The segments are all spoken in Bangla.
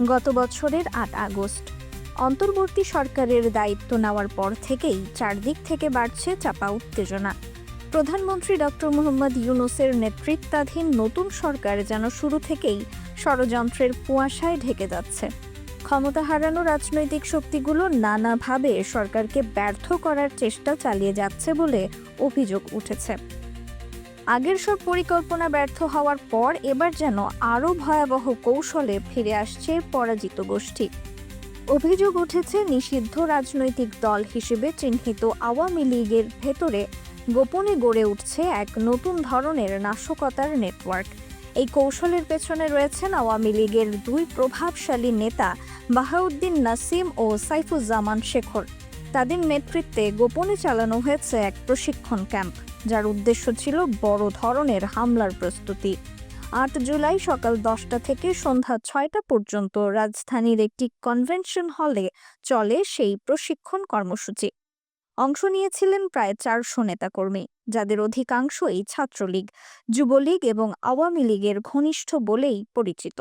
গত বছরের ৮ আগস্ট অন্তর্বর্তী সরকারের দায়িত্ব নেওয়ার পর থেকেই চারদিক থেকে বাড়ছে চাপা উত্তেজনা। প্রধানমন্ত্রী ডক্টর মোহাম্মদ ইউনূসের নেতৃত্বাধীন নতুন সরকার যেন শুরু থেকেই ষড়যন্ত্রের কুয়াশায় ঢেকে যাচ্ছে। ক্ষমতা হারানো রাজনৈতিক শক্তিগুলো নানাভাবে সরকারকে ব্যর্থ করার চেষ্টা চালিয়ে যাচ্ছে বলে অভিযোগ উঠেছে। আগের সব পরিকল্পনা ব্যর্থ হওয়ার পর এবার যেন আরও ভয়াবহ কৌশলে ফিরে আসছে পরাজিত গোষ্ঠী। অভিযোগ উঠেছে নিষিদ্ধ রাজনৈতিক দল হিসেবে চিহ্নিত আওয়ামী লীগের ভেতরে গোপনে গড়ে উঠছে এক নতুন ধরনের নাশকতার নেটওয়ার্ক। এই কৌশলের পেছনে রয়েছেন আওয়ামী লীগের দুই প্রভাবশালী নেতা বাহাউদ্দিন নাসিম ও সাইফুজ্জামান শেখর। তাদের নেতৃত্বে গোপনে চালানো হয়েছে এক প্রশিক্ষণ ক্যাম্প, যার উদ্দেশ্য ছিল বড় ধরনের হামলার প্রস্তুতি। ৮ জুলাই সকাল 10টা থেকে সন্ধ্যা 6টা পর্যন্ত রাজধানীর একটি কনভেনশন হলে চলে সেই প্রশিক্ষণ কর্মসূচি। অংশ নিয়েছিলেন প্রায় 400 নেতাকর্মী, যাদের অধিকাংশই ছাত্রলীগ, যুবলীগ এবং আওয়ামী লীগের ঘনিষ্ঠ বলেই পরিচিত।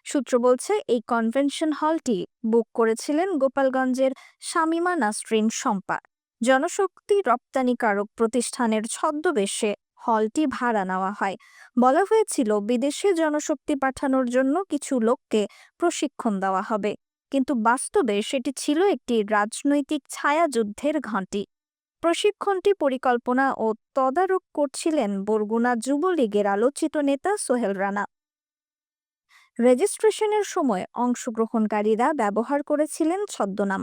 সূত্র বলছে, এই কনভেনশন হলটি বুক করেছিলেন গোপালগঞ্জের শামীমা নাসরিন শম্পা। জনশক্তি রপ্তানিকারক প্রতিষ্ঠানের ছদ্মবেশে হলটি ভাড়া নেওয়া হয়। বলা হয়েছিল বিদেশে জনশক্তি পাঠানোর জন্য কিছু লোককে প্রশিক্ষণ দেওয়া হবে, কিন্তু বাস্তবে সেটি ছিল একটি রাজনৈতিক ছায়াযুদ্ধের ঘাঁটি। প্রশিক্ষণটি পরিকল্পনা ও তদারক করছিলেন বরগুনা যুবলীগের আলোচিত নেতা সোহেল রানা। রেজিস্ট্রেশনের সময় অংশগ্রহণকারীরা ব্যবহার করেছিলেন ছদ্মনাম,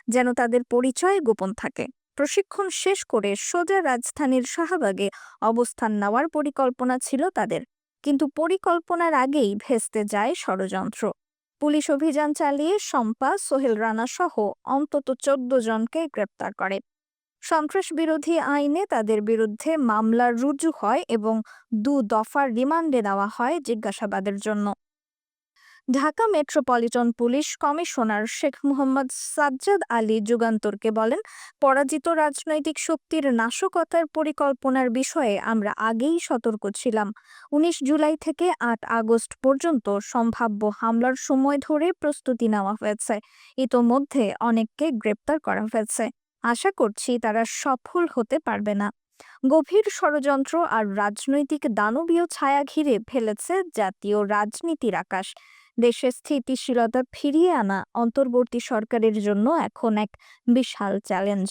যেন তাদের পরিচয় গোপন থাকে। প্রশিক্ষণ শেষ করে সোজা রাজধানীর শাহবাগে অবস্থান নেওয়ার পরিকল্পনা ছিল তাদের, কিন্তু পরিকল্পনার আগেই ভেস্তে যায় ষড়যন্ত্র। পুলিশ অভিযান চালিয়ে শম্পা, সোহেল রানা সহ অন্তত 14 জনকে গ্রেপ্তার করে। সন্ত্রাস বিরোধী আইনে তাদের বিরুদ্ধে মামলা রুজু হয় এবং 2 দফার রিমান্ডে নেওয়া হয় জিজ্ঞাসাবাদের জন্য। Dhaka metropolitan police commissioner Sheikh Mohammad Sajjad Ali যুগান্তরকে বলেন, পরাজিত রাজনৈতিক শক্তির নাশকতার পরিকল্পনার বিষয়ে আমরা আগেই সতর্ক ছিলাম। 19 জুলাই থেকে 8 আগস্ট পর্যন্ত সম্ভাব্য হামলার সময় ধরে প্রস্তুতি নেওয়া হয়েছে। ইতোমধ্যে অনেককে গ্রেপ্তার করা হয়েছে। আশা করছি তারা সফল হতে পারবে না। গভীর ষড়যন্ত্র আর রাজনৈতিক দানবীয় ছায়া ঘিরে ফেলেছে জাতীয় রাজনীতির আকাশ। দেশে স্থিতিশীলতা ফিরিয়ে আনা অন্তর্বর্তী সরকারের জন্য এখন এক বিশাল চ্যালেঞ্জ।